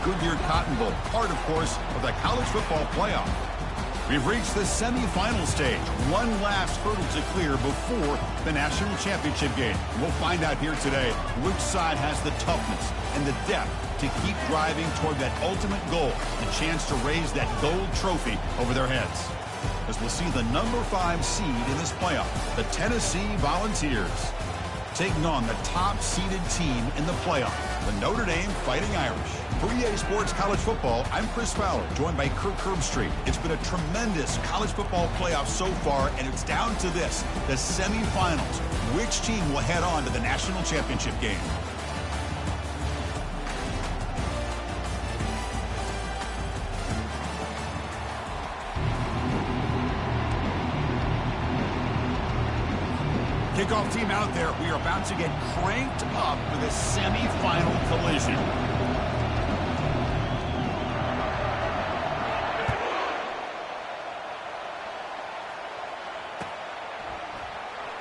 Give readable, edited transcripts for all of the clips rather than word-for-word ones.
Goodyear Cotton Bowl, part, of course, of the college football playoff. We've reached the semifinal stage. One last hurdle to clear before the national championship game. We'll find out here today which side has the toughness and the depth to keep driving toward that ultimate goal, the chance to raise that gold trophy over their heads. As we'll see the number 5 seed in this playoff, the Tennessee Volunteers, taking on the top-seeded team in the playoff, the Notre Dame Fighting Irish. For EA Sports College Football, I'm Chris Fowler, joined by Kirk Herbstreit. It's been a tremendous college football playoff so far, and it's down to this, the semifinals. Which team will head on to the national championship game? Kickoff team out there. We are about to get cranked up with a semi-final collision.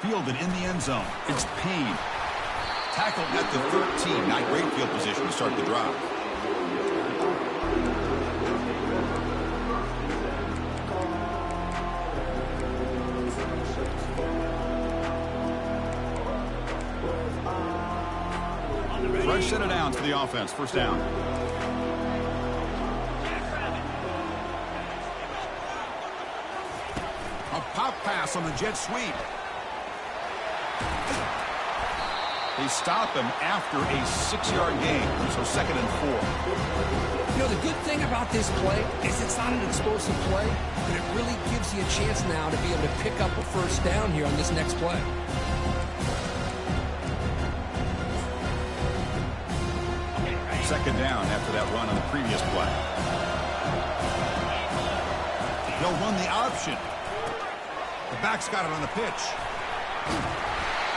Fielded in the end zone. It's Payne. Tackled at the 13. Not great field position to start the drive. Fresh set of downs for the offense. First down. A pop pass on the jet sweep. They stop him after a 6-yard gain, so 2nd and 4. You know, the good thing about this play is it's not an explosive play, but it really gives you a chance now to be able to pick up a first down here on this next play. Second down after that run on the previous play. They'll run the option. The back's got it on the pitch.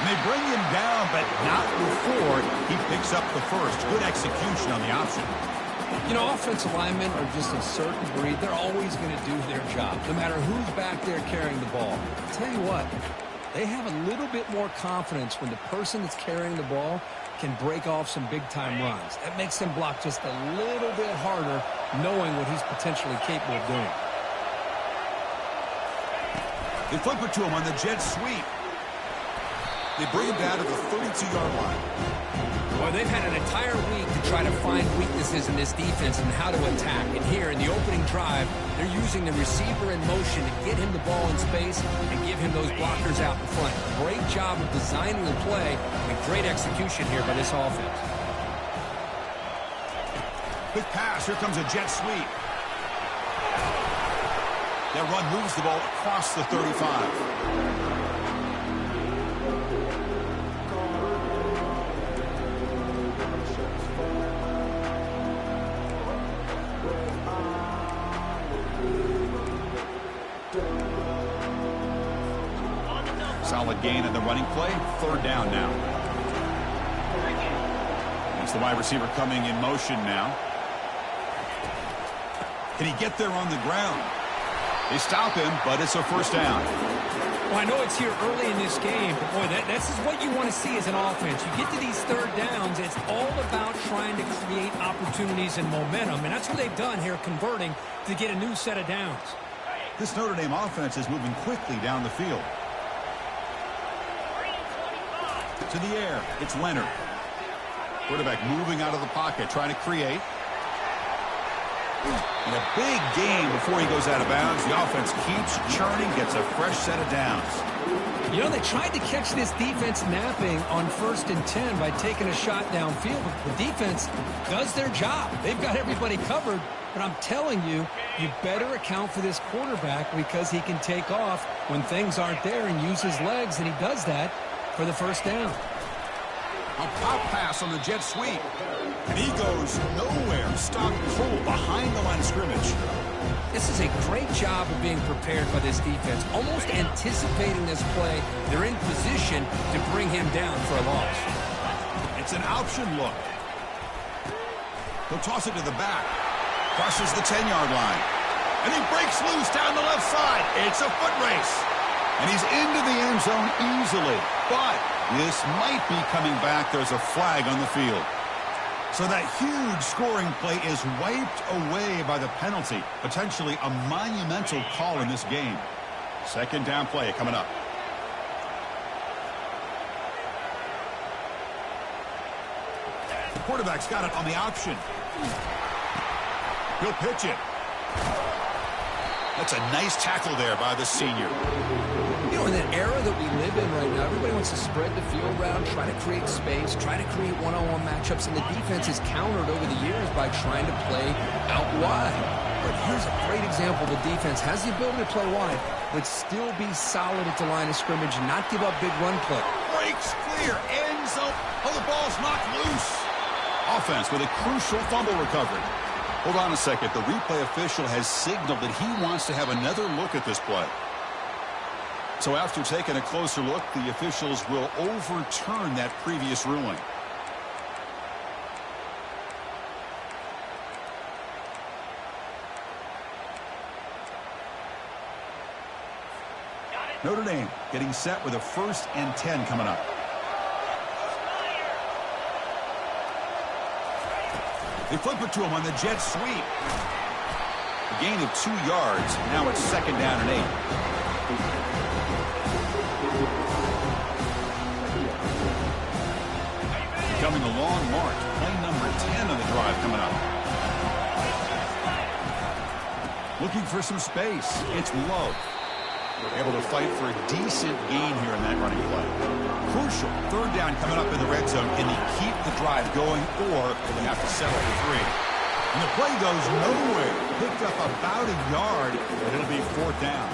And they bring him down, but not before he picks up the first. Good execution on the option. You know, offensive linemen are just a certain breed. They're always going to do their job, no matter who's back there carrying the ball. I'll tell you what, they have a little bit more confidence when the person that's carrying the ball can break off some big-time runs. That makes him block just a little bit harder, knowing what he's potentially capable of doing. They flip it to him on the jet sweep. They bring him down to the 32-yard line. Well, they've had an entire week to try to find weaknesses in this defense and how to attack. And here in the opening drive, they're using the receiver in motion to get him the ball in space and give him those blockers out in front. Great job of designing the play and great execution here by this offense. Quick pass. Here comes a jet sweep. That run moves the ball across the 35. Solid gain in the running play. Third down now. That's the wide receiver coming in motion now. Can he get there on the ground? They stop him, but it's a first down. Well, I know it's here early in this game, but boy, this is what you want to see as an offense. You get to these third downs, it's all about trying to create opportunities and momentum, and that's what they've done here, converting to get a new set of downs. This Notre Dame offense is moving quickly down the field. To the air, it's Leonard. Quarterback moving out of the pocket, trying to create. And a big gain before he goes out of bounds. The offense keeps churning, gets a fresh set of downs. You know, they tried to catch this defense napping on 1st and 10 by taking a shot downfield. But the defense does their job. They've got everybody covered. But I'm telling you, you better account for this quarterback because he can take off when things aren't there and use his legs, and he does that for the first down. A pop pass on the jet sweep. And he goes nowhere. Stopped cold behind the line of scrimmage. This is a great job of being prepared by this defense. Almost anticipating this play. They're in position to bring him down for a loss. It's an option look. He'll toss it to the back. Crosses the 10-yard line. And he breaks loose down the left side. It's a foot race. And he's into the end zone easily. But this might be coming back. There's a flag on the field. So that huge scoring play is wiped away by the penalty. Potentially a monumental call in this game. Second down play coming up. The quarterback's got it on the option. He'll pitch it. That's a nice tackle there by the senior. You know, in that era that we live in right now, everybody wants to spread the field around, try to create space, try to create one-on-one matchups, and the defense is countered over the years by trying to play out wide. But here's a great example. The defense has the ability to play wide, but still be solid at the line of scrimmage and not give up big run play. Breaks clear, end zone. Oh, the ball's knocked loose. Offense with a crucial fumble recovery. Hold on a second. The replay official has signaled that he wants to have another look at this play. So after taking a closer look, the officials will overturn that previous ruling. Notre Dame getting set with a 1st and 10 coming up. They flip it to him on the jet sweep. A gain of 2 yards. Now it's 2nd down and 8. Becoming a long march. Play number 10 on the drive coming up. Looking for some space. It's Love. Able to fight for a decent gain here in that running play. Crucial 3rd down coming up in the red zone. Can he keep the drive going, or will he have to settle for 3? And the play goes nowhere. Picked up about a yard, but it'll be 4th down.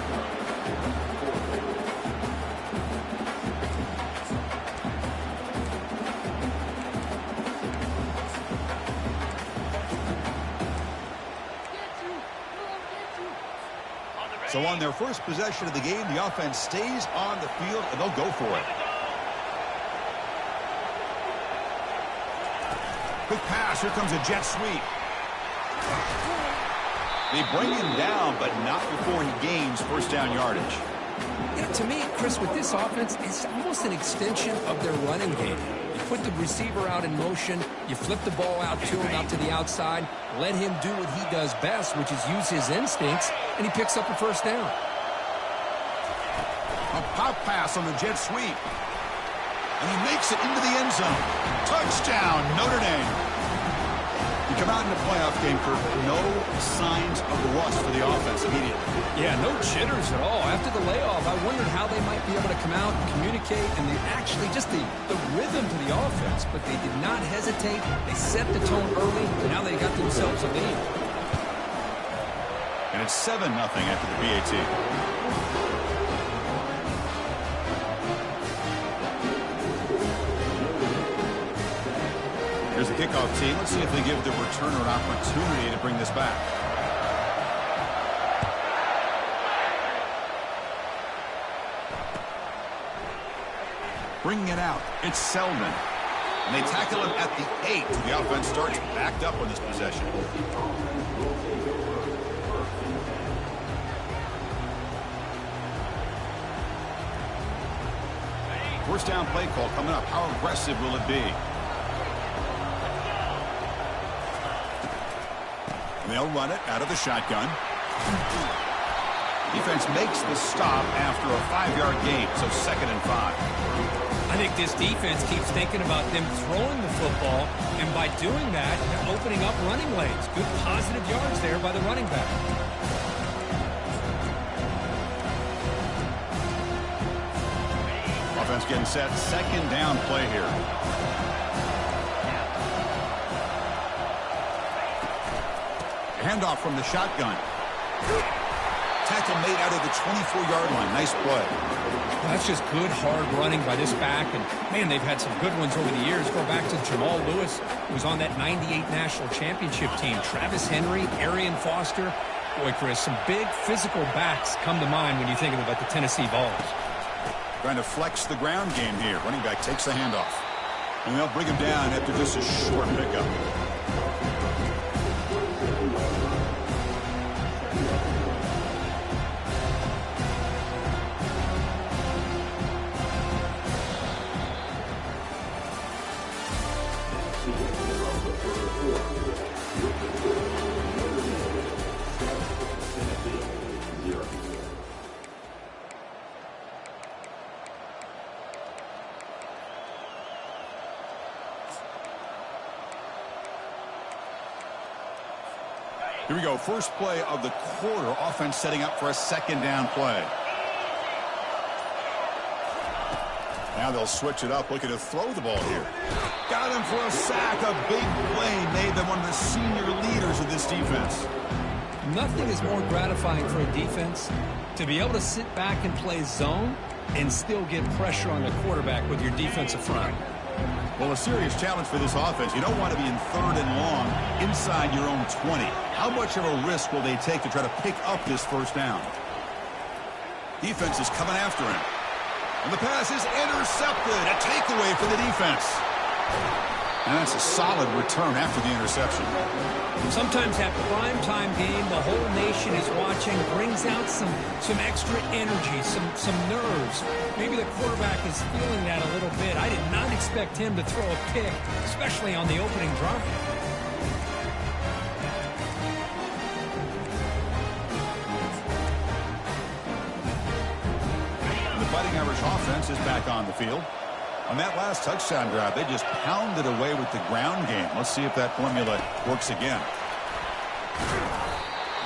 So on their first possession of the game, the offense stays on the field, and they'll go for it. Quick pass. Here comes a jet sweep. They bring him down, but not before he gains 1st down yardage. You know, to me, Chris, with this offense, it's almost an extension of their running game. You put the receiver out in motion, you flip the ball out to him, out to the outside, let him do what he does best, which is use his instincts, and he picks up a 1st down. A pop pass on the jet sweep. And he makes it into the end zone. Touchdown, Notre Dame. You come out in the playoff game, Kirk, no signs of rust for the offense immediately. Yeah, no jitters at all. After the layoff, I wondered how they might be able to come out and communicate, and they actually just the rhythm to the offense, but they did not hesitate. They set the tone early, and now they got themselves a lead. And it's 7-0 after the PAT. Here's the kickoff team. Let's see if they give the returner an opportunity to bring this back. Bringing it out, it's Selden. And they tackle him at the 8. The offense starts backed up on this possession. First down play call coming up. How aggressive will it be? They'll run it out of the shotgun. Defense makes the stop after a 5-yard gain, so 2nd and 5. I think this defense keeps thinking about them throwing the football, and by doing that, they're opening up running lanes. Good positive yards there by the running back. Offense getting set. 2nd down play here. Handoff from the shotgun. Tackle made out of the 24-yard line. Nice play. Well, that's just good, hard running by this back. And, man, they've had some good ones over the years. Go back to Jamal Lewis, who was on that 98 national championship team. Travis Henry, Arian Foster. Boy, Chris, some big physical backs come to mind when you think about the Tennessee Vols. Trying to flex the ground game here. Running back takes the handoff. And they'll bring him down after just a short pickup. Here we go. First play of the quarter. Offense setting up for a second down play. Now they'll switch it up, looking to throw the ball here. Got him for a sack. A big play made them one of the senior leaders of this defense. Nothing is more gratifying for a defense to be able to sit back and play zone and still get pressure on the quarterback with your defensive front. Well, a serious challenge for this offense. You don't want to be in 3rd and long inside your own 20. How much of a risk will they take to try to pick up this first down? Defense is coming after him. And the pass is intercepted. A takeaway for the defense. And that's a solid return after the interception. Sometimes that primetime game, the whole nation is watching, brings out some extra energy, some nerves. Maybe the quarterback is feeling that a little bit. I did not expect him to throw a pick, especially on the opening drive. Fighting Irish offense is back on the field. On that last touchdown drive, they just pounded away with the ground game. Let's see if that formula works again.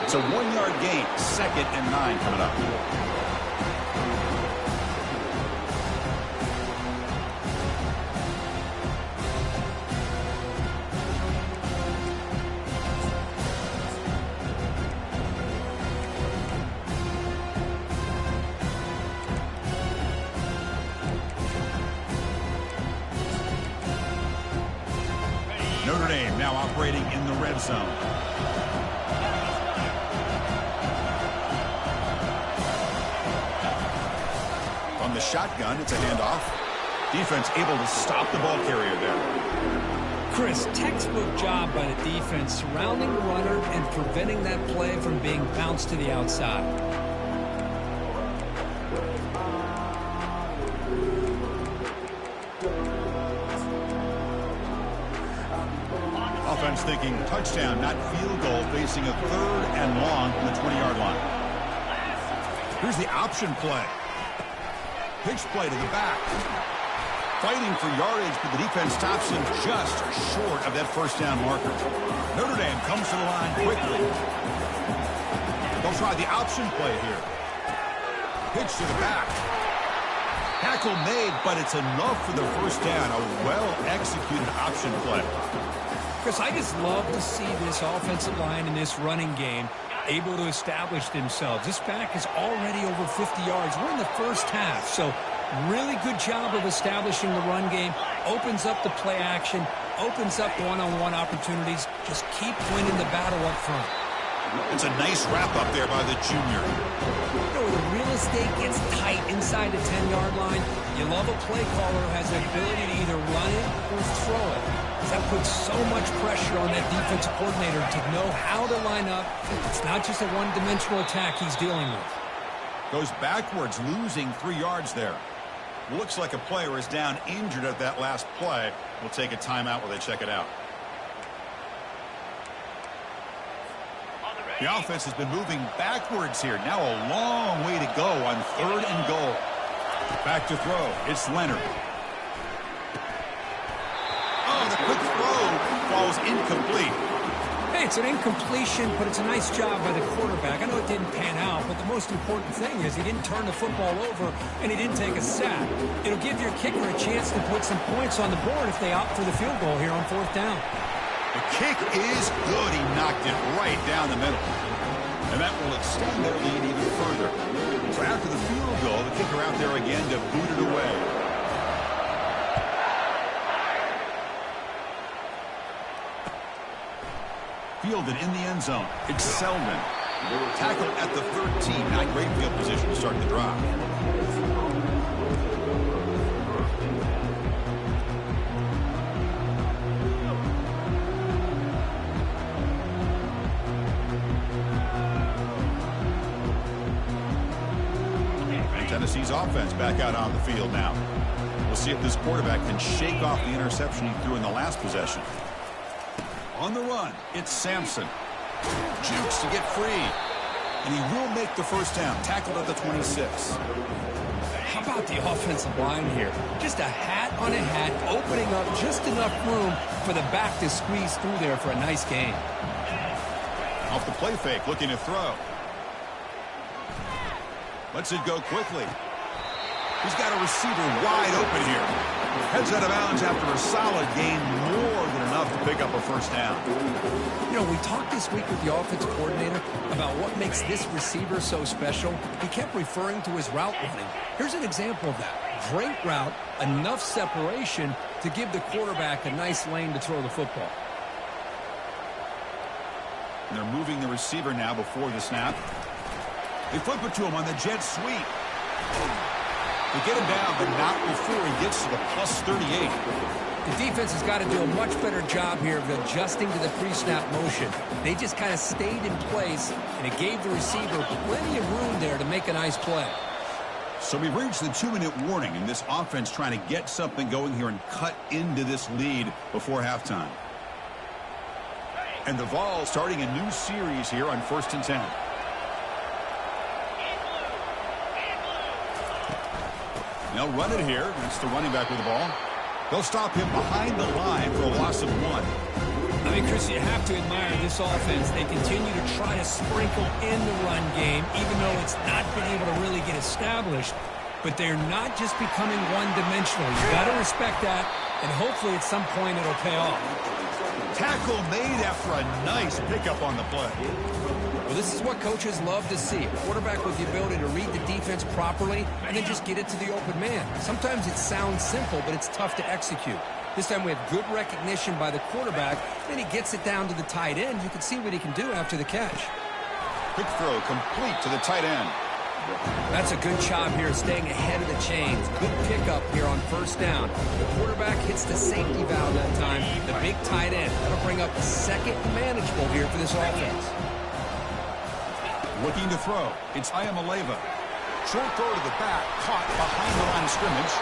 It's a 1-yard gain. 2nd and 9 coming up. Notre Dame now operating in the red zone. From the shotgun, it's a handoff. Defense able to stop the ball carrier there. Chris, textbook job by the defense surrounding the runner and preventing that play from being bounced to the outside. Offense thinking touchdown, not field goal, facing a 3rd and long from the 20-yard line. Here's the option play. Pitch play to the back. Fighting for yardage, but the defense stops him just short of that first down marker. Notre Dame comes to the line quickly. They'll try the option play here. Pitch to the back. Tackle made, but it's enough for the first down. A well-executed option play. Chris, I just love to see this offensive line in this running game able to establish themselves. This back is already over 50 yards. We're in the first half, so really good job of establishing the run game. Opens up the play action, opens up one-on-one opportunities. Just keep winning the battle up front. It's a nice wrap-up there by the junior. You know, the real estate gets tight inside the 10-yard line. You love a play caller who has the ability to either run it or throw it. That puts so much pressure on that defensive coordinator to know how to line up. It's not just a one-dimensional attack he's dealing with. Goes backwards, losing 3 yards there. Looks like a player is down injured at that last play. We'll take a timeout while they check it out. The offense has been moving backwards here. Now a long way to go on 3rd and goal. Back to throw. It's Leonard. Oh, the quick throw falls incomplete. Hey, it's an incompletion, but it's a nice job by the quarterback. I know it didn't pan out, but the most important thing is he didn't turn the football over and he didn't take a sack. It'll give your kicker a chance to put some points on the board if they opt for the field goal here on 4th down. The kick is good. He knocked it right down the middle. And that will extend their lead even further. So after the field goal, the kicker out there again to boot it away. Fielded in the end zone. It's Selden. Tackle at the 13. Not great field position to start the drive. Tennessee's offense back out on the field now. We'll see if this quarterback can shake off the interception he threw in the last possession. On the run, it's Sampson. Jukes to get free. And he will make the first down. Tackled at the 26. How about the offensive line here? Just a hat on a hat, opening up just enough room for the back to squeeze through there for a nice gain. Off the play fake, looking to throw. Lets it go quickly. He's got a receiver wide open here. Heads out of bounds after a solid gain, more than enough to pick up a first down. You know, we talked this week with the offensive coordinator about what makes this receiver so special. He kept referring to his route running. Here's an example of that. Great route, enough separation to give the quarterback a nice lane to throw the football. And they're moving the receiver now before the snap. They flip it to him on the jet sweep. They get him down, but not before he gets to the plus 38. The defense has got to do a much better job here of adjusting to the pre-snap motion. They just kind of stayed in place, and it gave the receiver plenty of room there to make a nice play. So we've reached the 2-minute warning, and this offense trying to get something going here and cut into this lead before halftime. And the Vols starting a new series here on 1st and 10. They'll run it here. It's the running back with the ball. They'll stop him behind the line for a loss of 1. I mean, Chris, you have to admire this offense. They continue to try to sprinkle in the run game, even though it's not been able to really get established. But they're not just becoming one-dimensional. You got to respect that, and hopefully at some point it'll pay off. Tackle made after a nice pickup on the play. Well, this is what coaches love to see. A quarterback with the ability to read the defense properly and then just get it to the open man. Sometimes it sounds simple, but it's tough to execute. This time we have good recognition by the quarterback. Then he gets it down to the tight end. You can see what he can do after the catch. Quick throw complete to the tight end. That's a good job here staying ahead of the chains. Good pickup here on 1st down. The quarterback hits the safety valve that time. The big tight end. That'll bring up the second manageable here for this offense. Looking to throw. It's Ayamaleva. Short throw to the back. Caught behind the line of scrimmage.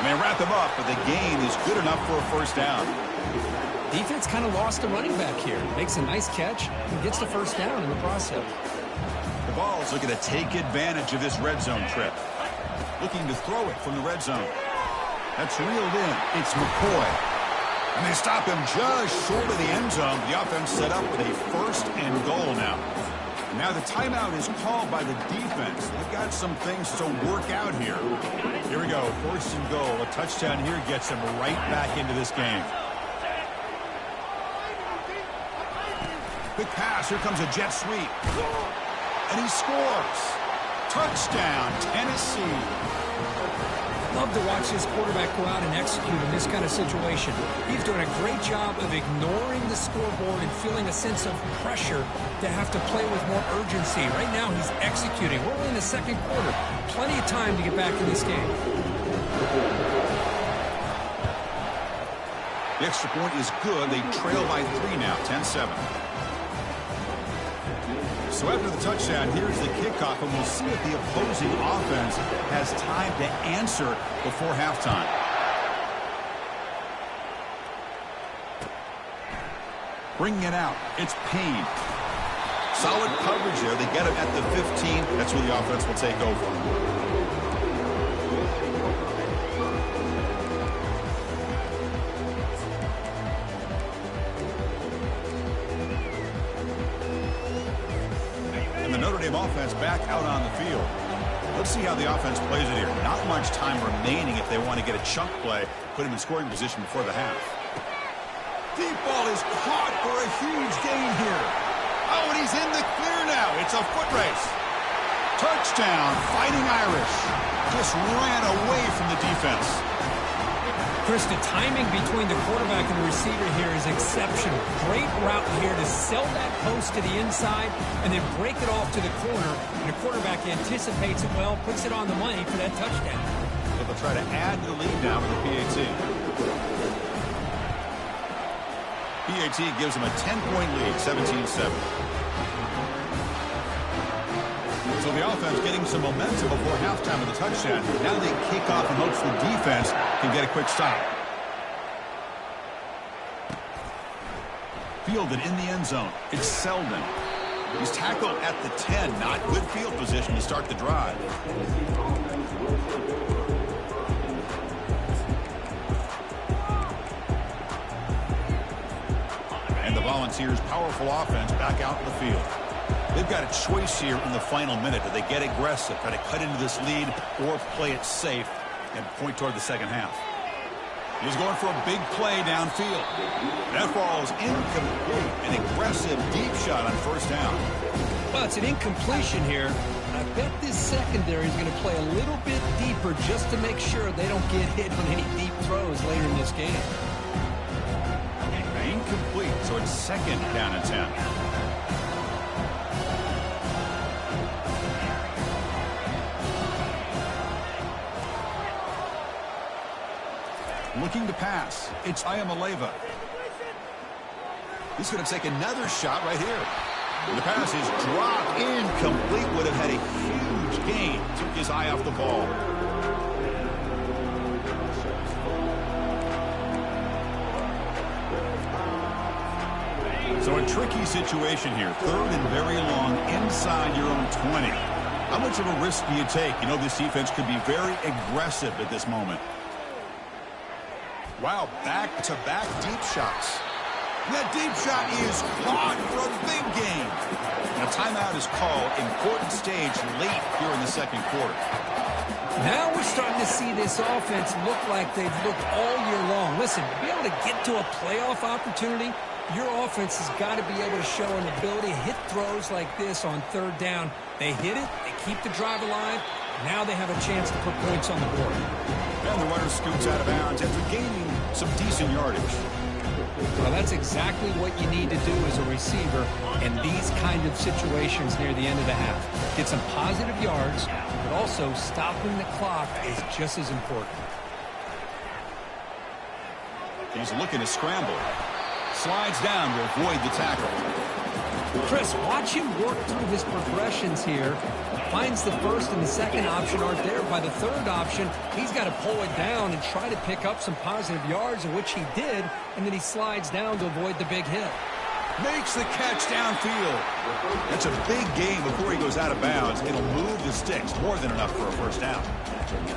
And they wrap him up, but the gain is good enough for a 1st down. Defense kind of lost a running back here. Makes a nice catch and gets the 1st down in the process. The Vols looking to take advantage of this red zone trip. Looking to throw it from the red zone. That's reeled in. It's McCoy. And they stop him just short of the end zone. The offense set up with a 1st and goal now. Now the timeout is called by the defense. They've got some things to work out here. Here we go. 1st and goal. A touchdown here gets them right back into this game. Quick pass. Here comes a jet sweep. And he scores. Touchdown, Tennessee. Love to watch this quarterback go out and execute in this kind of situation. He's doing a great job of ignoring the scoreboard and feeling a sense of pressure to have to play with more urgency. Right now, he's executing. We're only in the 2nd quarter. Plenty of time to get back in this game. The extra point is good. They trail by 3 now, 10-7. So after the touchdown, here's the kickoff, and we'll see if the opposing offense has time to answer before halftime. Bringing it out, it's Payne. Solid coverage there. They get him at the 15. That's where the offense will take over. The Notre Dame offense back out on the field. Let's see how the offense plays it here. Not much time remaining if they want to get a chunk play, put him in scoring position before the half. Deep ball is caught for a huge gain here. Oh, and he's in the clear now. It's a foot race. Touchdown, Fighting Irish. Just ran away from the defense. Chris, the timing between the quarterback and the receiver here is exceptional. Great route here to sell that post to the inside and then break it off to the corner. And the quarterback anticipates it well, puts it on the money for that touchdown. So they'll try to add the lead now with the PAT. PAT gives them a 10-point lead, 17-7. So the offense getting some momentum before halftime with the touchdown. Now they kick off and hopes the defense can get a quick stop. Fielded in the end zone. It's Selden. He's tackled at the 10. Not good field position to start the drive. And the Volunteers' powerful offense back out in the field. They've got a choice here in the final minute. Do they get aggressive, try to cut into this lead, or play it safe and point toward the second half? He's going for a big play downfield. That ball is incomplete. An aggressive deep shot on first down. Well, it's an incompletion here. I bet this secondary is going to play a little bit deeper just to make sure they don't get hit on any deep throws later in this game. Incomplete, so it's second down and 10. Looking to pass. It's Ayamaleva. He's going to take another shot right here. The pass is dropped incomplete. Would have had a huge gain. Took his eye off the ball. So a tricky situation here. Third and very long inside your own 20. How much of a risk do you take? You know this defense could be very aggressive at this moment. Wow, back-to-back deep shots. That deep shot is caught for a big gain. And a timeout is called. Important stage late here in the second quarter. Now we're starting to see this offense look like they've looked all year long. Listen, to be able to get to a playoff opportunity, your offense has got to be able to show an ability to hit throws like this on third down. They hit it, they keep the drive alive. Now they have a chance to put points on the board. And the runner scoots out of bounds after gaining some decent yardage. Well, that's exactly what you need to do as a receiver in these kind of situations near the end of the half. Get some positive yards, but also stopping the clock is just as important. He's looking to scramble. Slides down to avoid the tackle. Chris, watch him work through his progressions here. Finds the first and the second option aren't there. By the third option, he's got to pull it down and try to pick up some positive yards, of which he did, and then he slides down to avoid the big hit. Makes the catch downfield. That's a big gain before he goes out of bounds. It'll move the sticks, more than enough for a first down.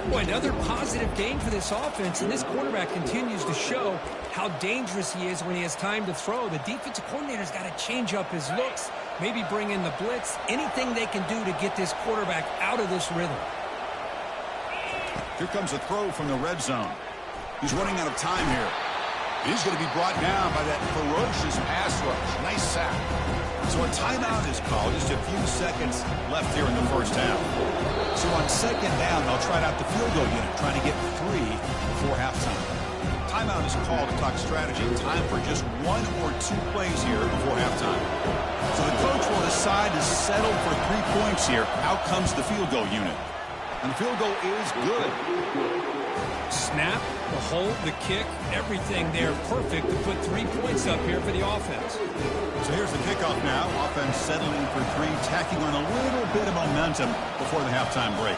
Boy, another positive gain for this offense, and this quarterback continues to show how dangerous he is when he has time to throw. The defensive coordinator's got to change up his looks, maybe bring in the blitz, anything they can do to get this quarterback out of this rhythm. Here comes a throw from the red zone. He's running out of time here. He's going to be brought down by that ferocious pass rush. Nice sack. So a timeout is called. Just a few seconds left here in the first half. So on second down, they'll try out the field goal unit, trying to get 3 before halftime. Timeout is called to talk strategy. Time for just 1 or 2 plays here before halftime. So the coach will decide to settle for 3 points here. Out comes the field goal unit. And the field goal is good. Snap, the hold, the kick, everything there perfect to put 3 points up here for the offense. So here's the kickoff now. Offense settling for 3, tacking on a little bit of momentum before the halftime break.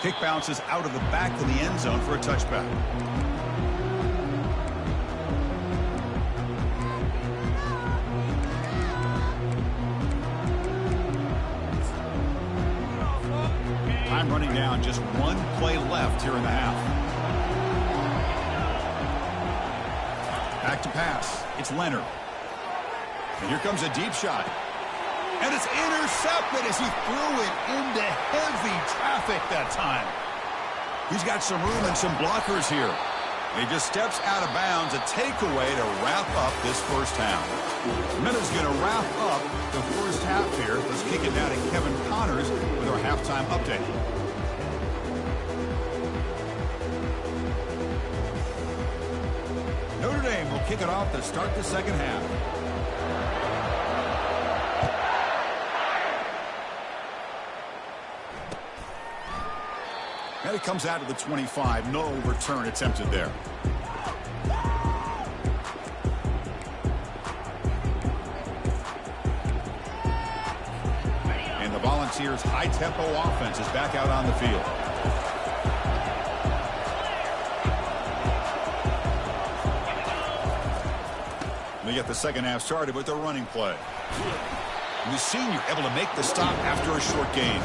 Kick bounces out of the back of the end zone for a touchback. Time running down, just 1 play left here in the half. Back to pass. It's Leonard. And here comes a deep shot. And it's intercepted as he threw it into heavy traffic that time. He's got some room and some blockers here. And he just steps out of bounds. A takeaway to wrap up this first half. Minutes going to wrap up the first half here. Let's kick it down to Kevin Connors with our halftime update. Notre Dame will kick it off to start the second half. And it comes out to the 25. No return attempted there. And the Volunteers' high-tempo offense is back out on the field. They get the second half started with a running play. The senior able to make the stop after a short gain.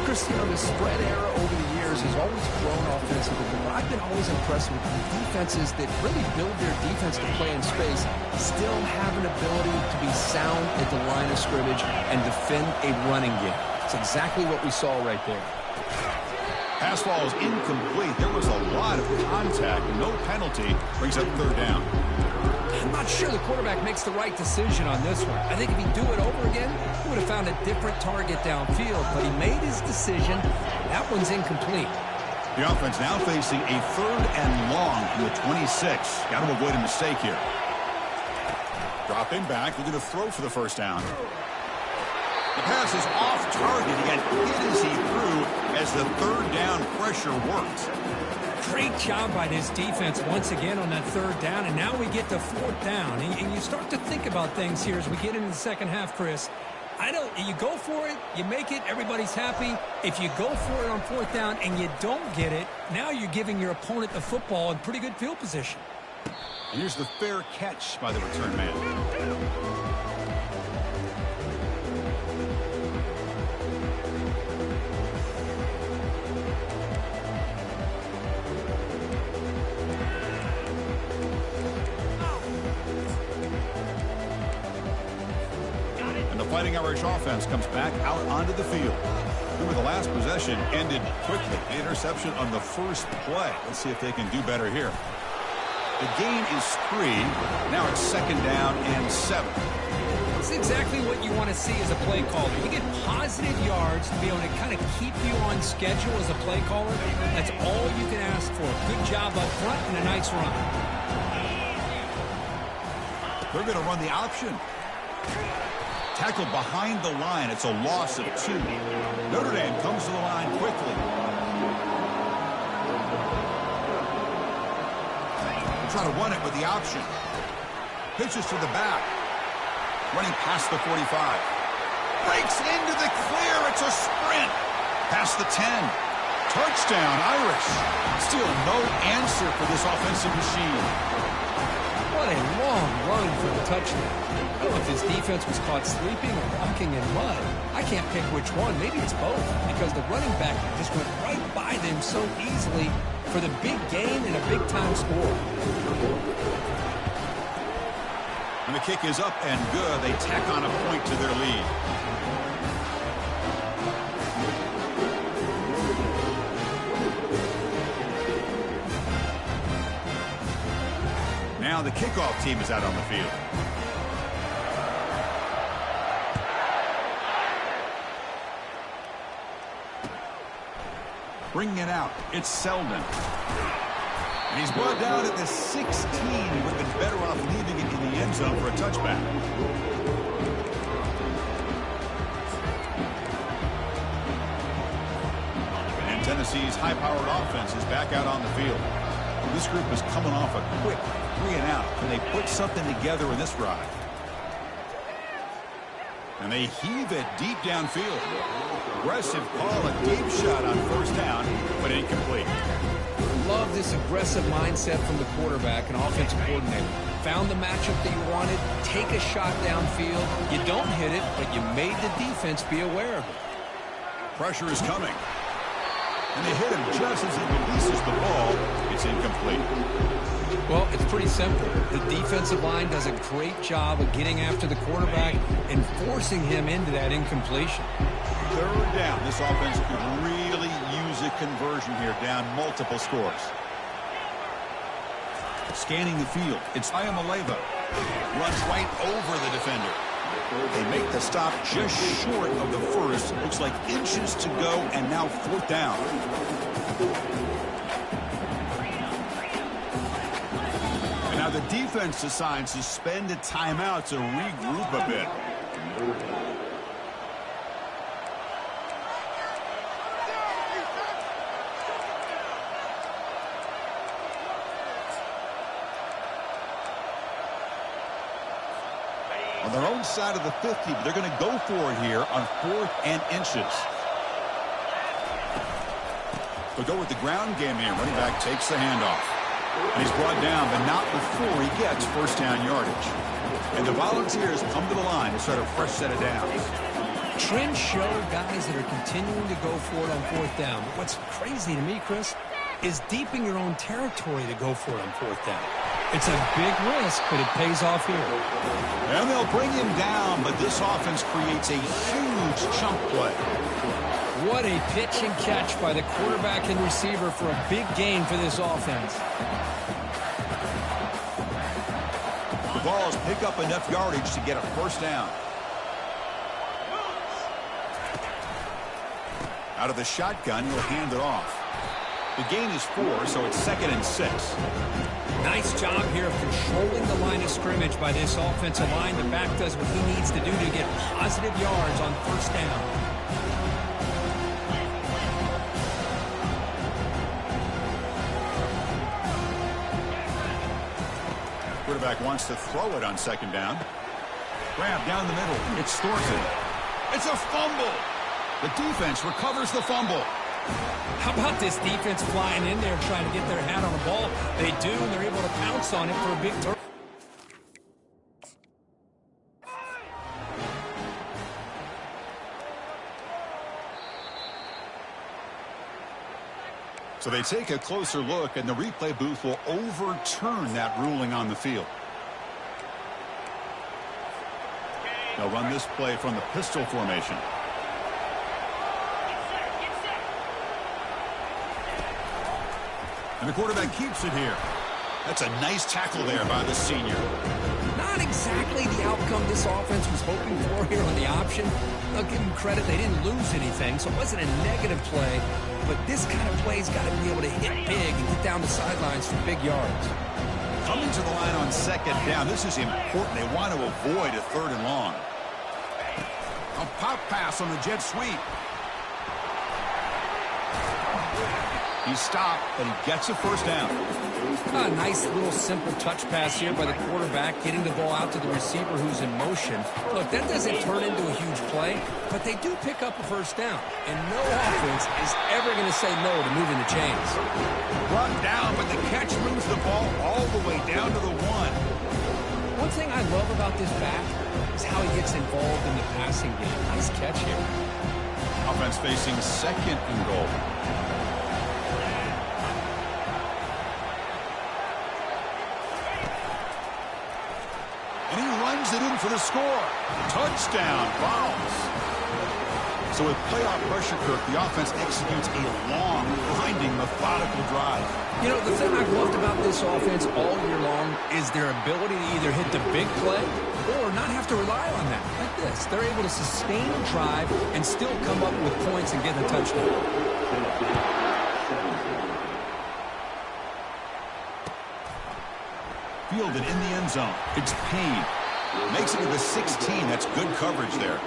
Cristiano, the spread era over the years has always grown offensively, but I've been always impressed with defenses that really build their defense to play in space, still have an ability to be sound at the line of scrimmage and defend a running game. It's exactly what we saw right there. Pass ball is incomplete. There was a lot of contact. No penalty. Brings up third down. I'm not sure the quarterback makes the right decision on this one. I think if he'd do it over again, he would have found a different target downfield, but he made his decision. That one's incomplete. The offense now facing a third and long from the 26. Got to avoid a mistake here. Dropping back, looking to throw for the first down. The pass is off target. He got hit as he threw as the third down pressure worked. Great job by this defense once again on that third down, and now we get to fourth down. And you start to think about things here as we get into the second half, Chris. You go for it, you make it, everybody's happy. If you go for it on fourth down and you don't get it, now you're giving your opponent the football in pretty good field position. And here's the fair catch by the return man. Fighting Irish offense comes back out onto the field. Remember, the last possession ended quickly. The interception on the first play. Let's see if they can do better here. The gain is 3. Now it's second down and 7. That's exactly what you want to see as a play caller. You get positive yards to be able to kind of keep you on schedule as a play caller. That's all you can ask for. Good job up front and a nice run. They're going to run the option. Tackled behind the line. It's a loss of 2. Notre Dame comes to the line quickly. They try to run it with the option. Pitches to the back. Running past the 45. Breaks into the clear. It's a sprint. Past the 10. Touchdown, Irish. Still no answer for this offensive machine. What a long run for the touchdown. I don't know if his defense was caught sleeping or walking in mud. I can't pick which one. Maybe it's both, because the running back just went right by them so easily for the big gain and a big-time score. And the kick is up and good. They tack on a point to their lead. Now the kickoff team is out on the field. Bringing it out, it's Selden. And he's brought down at the 16. He would have been better off leaving it in the end zone for a touchback. And Tennessee's high-powered offense is back out on the field. This group is coming off a quick 3 and out. Can they put something together in this drive? And they heave it deep downfield. Aggressive call, a deep shot on first down, but incomplete. Love this aggressive mindset from the quarterback and offensive coordinator. Found the matchup that you wanted, take a shot downfield. You don't hit it, but you made the defense be aware of it. Pressure is coming. And they hit him just as he releases the ball. It's incomplete. Well, it's pretty simple. The defensive line does a great job of getting after the quarterback and forcing him into that incompletion. Third down. This offense could really use a conversion here, down multiple scores. Scanning the field. It's Ayamaleva. Runs right over the defender. They make the stop just short of the first. Looks like inches to go, and now fourth down. And now the defense decides to spend a timeout to regroup a bit. On their own side of the 50, but they're going to go for it here on 4th and inches. They'll go with the ground game here. Running back takes the handoff. And he's brought down, but not before he gets first down yardage. And the Volunteers come to the line to start a fresh set of downs. Trends show guys that are continuing to go for it on fourth down. But what's crazy to me, Chris, is deep in your own territory to go for it on fourth down. It's a big risk, but it pays off here. And they'll bring him down, but this offense creates a huge chunk play. What a pitch and catch by the quarterback and receiver for a big gain for this offense. The Vols pick up enough yardage to get a first down. Out of the shotgun, he'll hand it off. The gain is 4, so it's 2nd and 6. Nice job here of controlling the line of scrimmage by this offensive line. The back does what he needs to do to get positive yards on first down. Quarterback wants to throw it on 2nd down. Grab down the middle. It's Thornton. It's a fumble. The defense recovers the fumble. How about this defense flying in there trying to get their hat on the ball? They do, and they're able to pounce on it for a big turn. So they take a closer look, and the replay booth will overturn that ruling on the field. They'll run this play from the pistol formation. And the quarterback keeps it here. That's a nice tackle there by the senior. Not exactly the outcome this offense was hoping for here on the option. I'll give them credit. They didn't lose anything, so it wasn't a negative play. But this kind of play's got to be able to hit big and get down the sidelines for big yards. Coming to the line on 2nd down. This is important. They want to avoid a 3rd and long. A pop pass on the jet sweep. He's stopped, but he gets a first down. A nice little simple touch pass here by the quarterback, getting the ball out to the receiver who's in motion. Look, that doesn't turn into a huge play, but they do pick up a first down. And no offense is ever going to say no to moving the chains. Brought down, but the catch moves the ball all the way down to the 1. One thing I love about this back is how he gets involved in the passing game. Nice catch here. Offense facing 2nd and goal. And he runs it in for the score. Touchdown, Vols. So with playoff pressure, Kirk, the offense executes a long, grinding, methodical drive. You know, the thing I've loved about this offense all year long is their ability to either hit the big play or not have to rely on that. Like this. They're able to sustain a drive and still come up with points and get a touchdown. Fielded in the end zone. It's Payne. Makes it to the 16. That's good coverage there.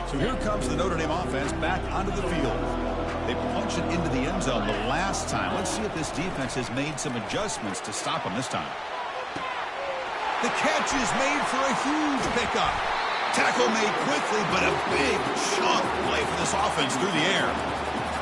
So here comes the Notre Dame offense back onto the field. They punch it into the end zone the last time. Let's see if this defense has made some adjustments to stop them this time. The catch is made for a huge pickup. Tackle made quickly, but a big chunk play for this offense through the air.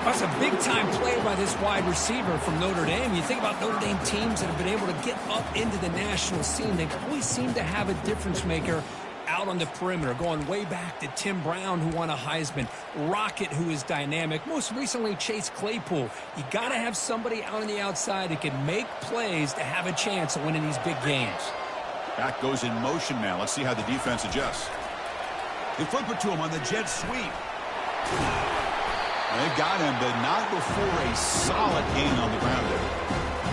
That's a big-time play by this wide receiver from Notre Dame. You think about Notre Dame teams that have been able to get up into the national scene. They always seem to have a difference maker out on the perimeter, going way back to Tim Brown, who won a Heisman, Rocket, who is dynamic, most recently Chase Claypool. You got to have somebody out on the outside that can make plays to have a chance of winning these big games. Back goes in motion now. Let's see how the defense adjusts. They flip it to him on the jet sweep. And they've got him, but not before a solid gain on the ground there.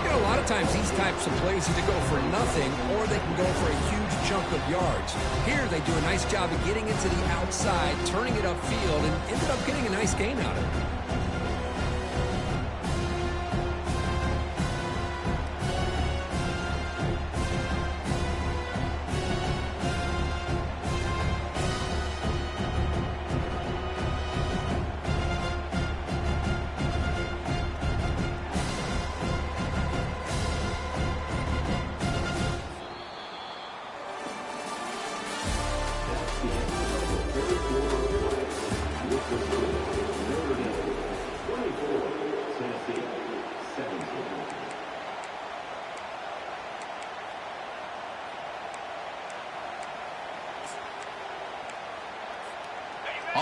You know, a lot of times these types of plays either go for nothing or they can go for a huge chunk of yards. Here they do a nice job of getting it to the outside, turning it upfield, and ended up getting a nice gain out of it.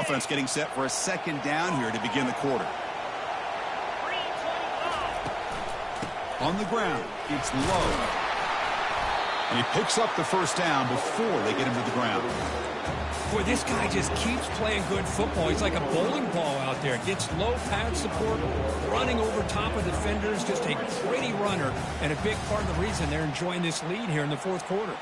offense getting set for a second down here to begin the quarter. On the ground, it's low. And he picks up the first down before they get him to the ground. Boy, this guy just keeps playing good football. He's like a bowling ball out there. Gets low pad support, running over top of defenders. Just a gritty runner, and a big part of the reason they're enjoying this lead here in the fourth quarter.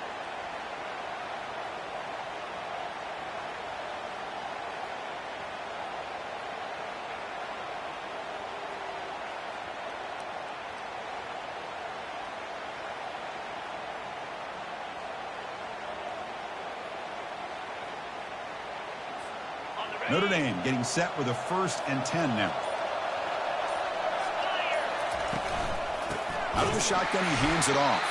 Notre Dame getting set with a 1st and 10 now. Out of the shotgun, he hands it off.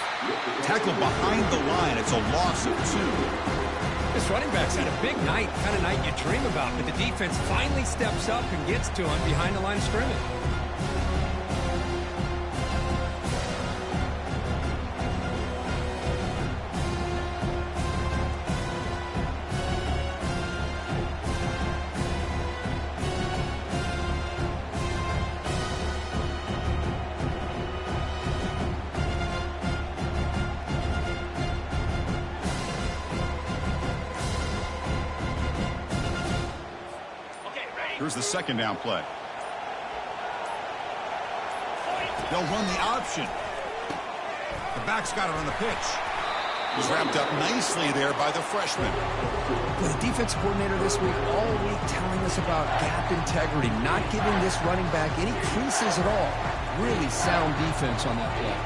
Tackled behind the line. It's a loss of 2. This running back's had a big night, kind of night you dream about, but the defense finally steps up and gets to him behind the line of scrimmage. Here's the second down play. They'll run the option. The back's got it on the pitch. He's wrapped up nicely there by the freshman. Well, the defense coordinator this week all week telling us about gap integrity, not giving this running back any creases at all. Really sound defense on that play.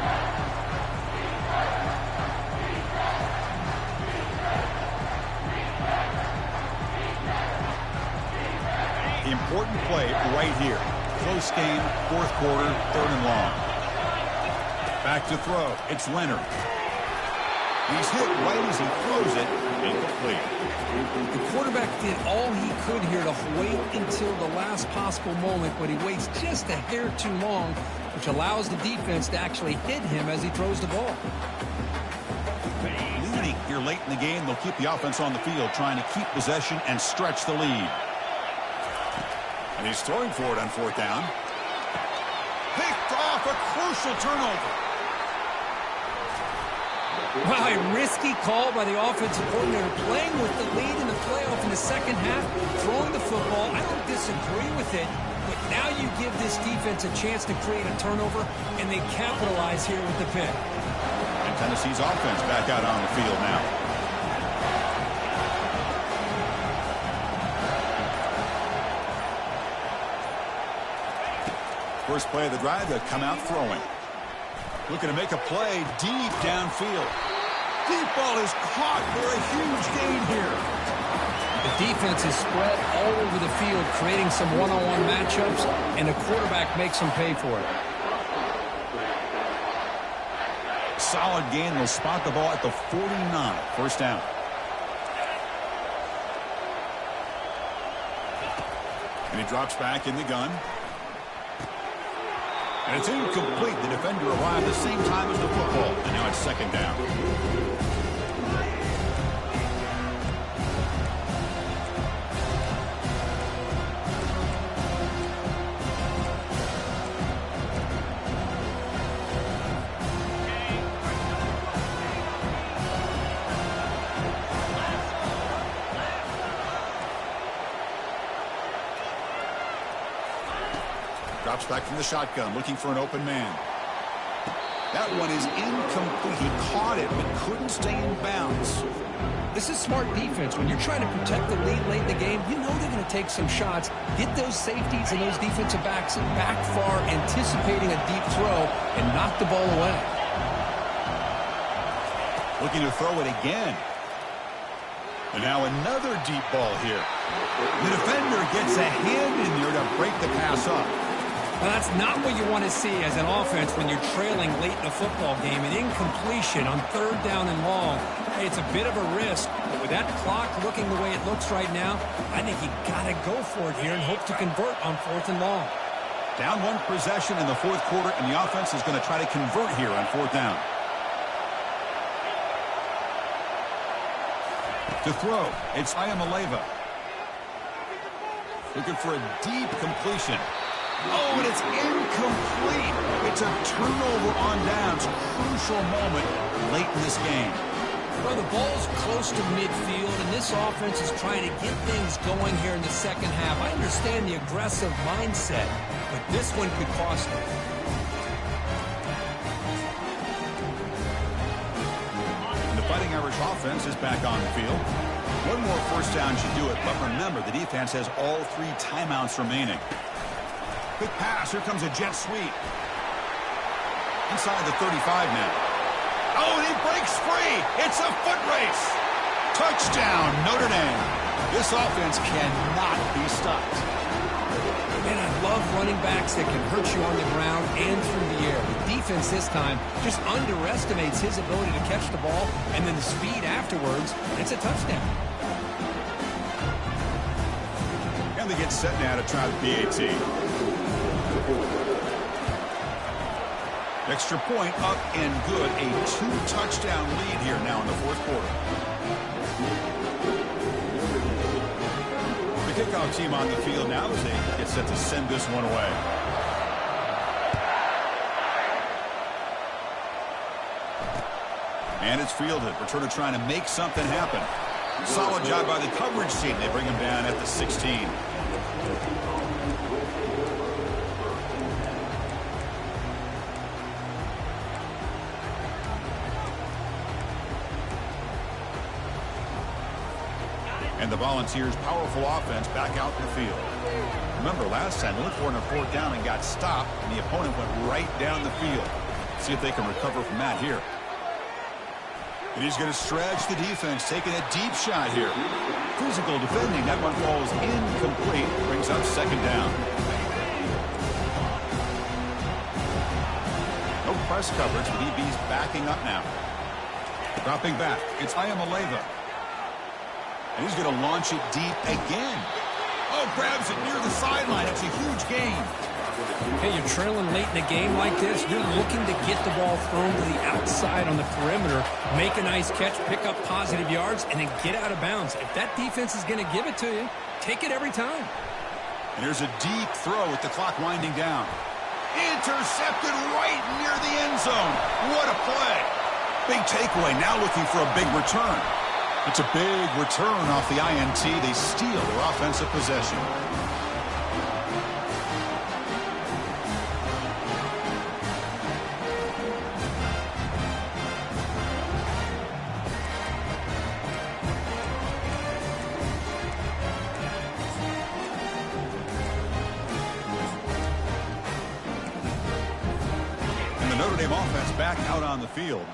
Important play right here. Close game, fourth quarter, 3rd and long. Back to throw. It's Leonard. He's hit right as he throws it. Incomplete. The quarterback did all he could here to wait until the last possible moment, but he waits just a hair too long, which allows the defense to actually hit him as he throws the ball. Leading here late in the game, they'll keep the offense on the field, trying to keep possession and stretch the lead. And he's throwing for it on 4th down. Picked off, a crucial turnover. Wow, a risky call by the offensive coordinator, playing with the lead in the playoff in the second half, throwing the football. I don't disagree with it, but now you give this defense a chance to create a turnover, and they capitalize here with the pick. And Tennessee's offense back out on the field now. First play of the drive, they'll come out throwing. Looking to make a play deep downfield. Deep ball is caught for a huge gain here. The defense is spread all over the field, creating some one-on-one matchups, and the quarterback makes them pay for it. Solid gain. They'll spot the ball at the 49. First down. And he drops back in the gun. And it's incomplete. The defender arrived the same time as the football. And now it's second down. Drops back from the shotgun, looking for an open man. That one is incomplete. He caught it, but couldn't stay in bounds. This is smart defense. When you're trying to protect the lead late in the game, you know they're going to take some shots, get those safeties and those defensive backs back far, anticipating a deep throw, and knock the ball away. Looking to throw it again. And now another deep ball here. The defender gets a hand in there to break the pass up. Well, that's not what you want to see as an offense when you're trailing late in a football game. An incompletion on 3rd down and long. Hey, it's a bit of a risk, but with that clock looking the way it looks right now, I think you got to go for it here and hope to convert on 4th and long. Down one possession in the fourth quarter, and the offense is going to try to convert here on 4th down. To throw, it's Ayamaleva. Looking for a deep completion. Oh, and it's incomplete. It's a turnover on downs. Crucial moment late in this game. Well, the ball's close to midfield, and this offense is trying to get things going here in the second half. I understand the aggressive mindset, but this one could cost them. And the Fighting Irish offense is back on the field. One more first down should do it, but remember, the defense has all 3 timeouts remaining. Quick pass. Here comes a jet sweep. Inside the 35 now. Oh, and he breaks free. It's a foot race. Touchdown, Notre Dame. This offense cannot be stopped. Man, I love running backs that can hurt you on the ground and through the air. The defense this time just underestimates his ability to catch the ball, and then the speed afterwards, it's a touchdown. And they get set now to try the PAT. Extra point up and good. A 2-touchdown lead here now in the fourth quarter. The kickoff team on the field now as they get set to send this one away. And it's fielded. Returner trying to make something happen. Solid job by the coverage team. They bring him down at the 16. And the Volunteers' powerful offense back out in the field. Remember, last time they looked for a 4th down and got stopped, and the opponent went right down the field. See if they can recover from that here. And he's going to stretch the defense, taking a deep shot here. Physical defending. That one falls incomplete. Brings up 2nd down. No press coverage. The DB's backing up now. Dropping back. It's Ayamaleva. And he's going to launch it deep again. Oh, grabs it near the sideline. It's a huge gain. Hey, you're trailing late in a game like this. You're looking to get the ball thrown to the outside on the perimeter, make a nice catch, pick up positive yards, and then get out of bounds. If that defense is going to give it to you, take it every time. And here's a deep throw with the clock winding down. Intercepted right near the end zone. What a play. Big takeaway. Now looking for a big return. It's a big return off the INT. They steal their offensive possession. And the Notre Dame offense back out on the field.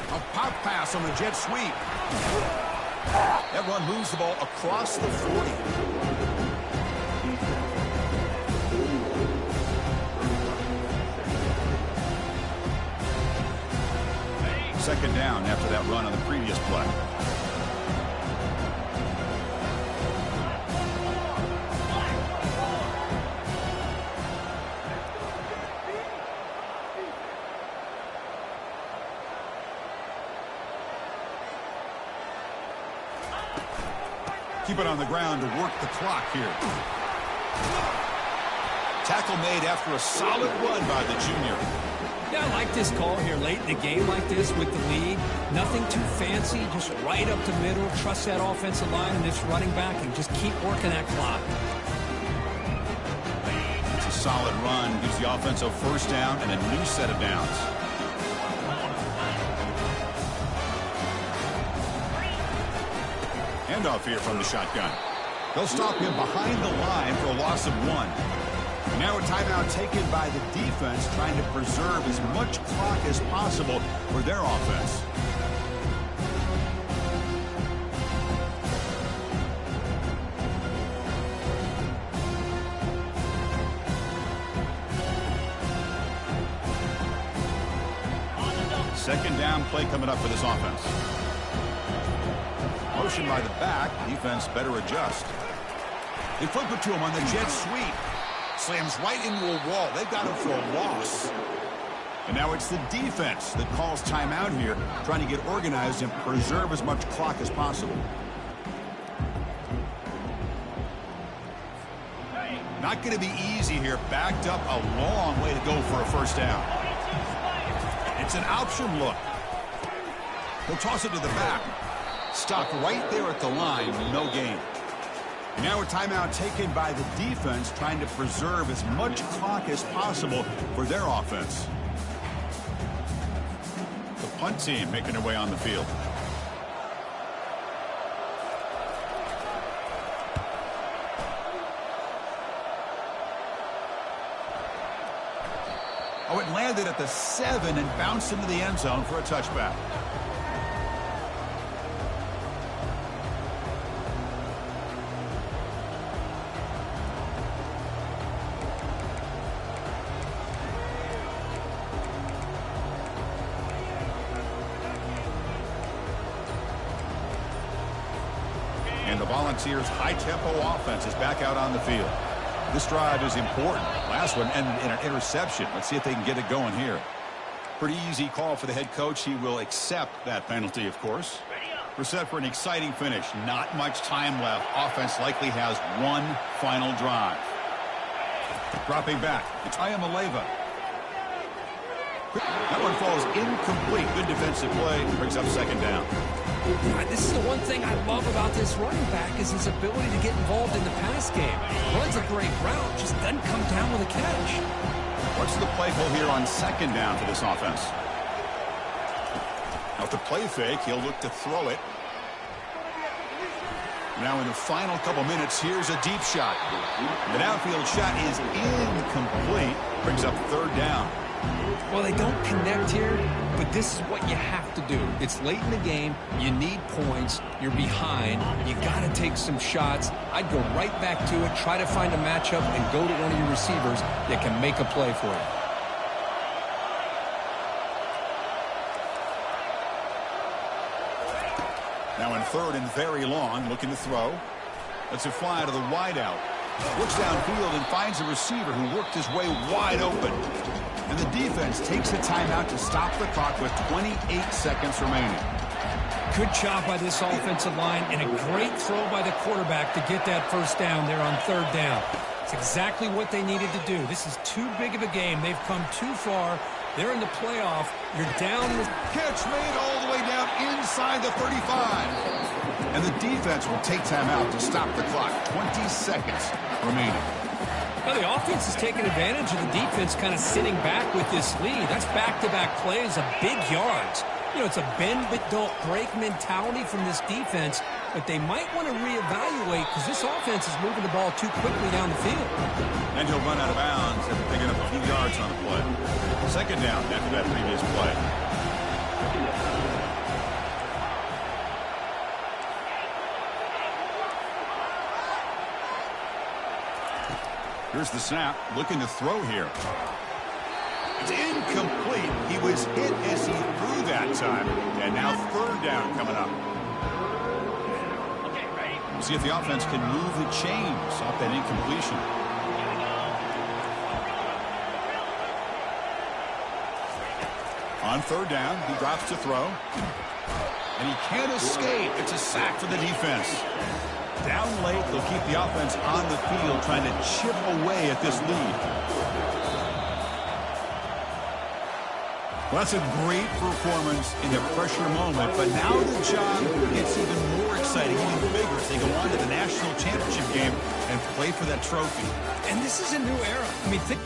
A pop pass on the jet sweep. That run moves the ball across the 40. Second down after that run on the previous play. Keep it on the ground to work the clock here. Tackle made after a solid run by the junior. Yeah, I like this call here late in the game like this with the lead. Nothing too fancy, just right up the middle. Trust that offensive line and this running back and just keep working that clock. It's a solid run. Gives the offense a first down and a new set of downs. Handoff here from the shotgun. They'll stop him behind the line for a loss of 1. And now a timeout taken by the defense, trying to preserve as much clock as possible for their offense. Second down play coming up for this offense. Motion by the back. Defense better adjust. They flip it to him on the jet sweep. Slams right into a wall. They've got him for a loss. And now it's the defense that calls timeout here, trying to get organized and preserve as much clock as possible. Not going to be easy here. Backed up a long way to go for a first down. It's an option look. He'll toss it to the back. Stopped right there at the line. No gain. Now a timeout taken by the defense, trying to preserve as much clock as possible for their offense. The punt team making their way on the field. Oh, it landed at the 7 and bounced into the end zone for a touchback. And the Volunteers' high-tempo offense is back out on the field. This drive is important. Last one ended in an interception. Let's see if they can get it going here. Pretty easy call for the head coach. He will accept that penalty, of course. We're set for an exciting finish. Not much time left. Offense likely has one final drive. Dropping back. It's Ayamaleva. That one falls incomplete. Good defensive play. Brings up second down. This is the one thing I love about this running back is his ability to get involved in the pass game. Runs a great route, just doesn't come down with a catch. What's the play call here on second down for this offense? Now the play fake, he'll look to throw it. Now in the final couple minutes, here's a deep shot. The downfield shot is incomplete. Brings up third down. Well, they don't connect here, but this is what you have to do. It's late in the game. You need points. You're behind. You got to take some shots. I'd go right back to it, try to find a matchup, and go to one of your receivers that can make a play for you. Now in third and very long, looking to throw. Lets it fly to the wideout. Looks downfield and finds a receiver who worked his way wide open. And the defense takes a timeout to stop the clock with 28 seconds remaining. Good job by this offensive line and a great throw by the quarterback to get that first down there on third down. It's exactly what they needed to do. This is too big of a game. They've come too far. They're in the playoff. You're down. Catch made all the way down inside the 35. And the defense will take timeout to stop the clock. 20 seconds remaining. Well, the offense is taking advantage of the defense kind of sitting back with this lead. That's back-to-back plays of big yards. You know, it's a bend-but-don't-break mentality from this defense, but they might want to reevaluate because this offense is moving the ball too quickly down the field. And he'll run out of bounds after picking up a few yards on the play. Second down after that previous play. Here's the snap, looking to throw here. It's incomplete. He was hit as he threw that time. And now third down coming up. Okay, ready? We'll see if the offense can move the chains off that incompletion. On third down, he drops to throw. And he can't escape. It's a sack for the defense. Down late, they'll keep the offense on the field trying to chip away at this lead. Well, that's a great performance in the pressure moment, but now the job gets even more exciting, even bigger as they go on to the national championship game and play for that trophy. And this is a new era. I mean, think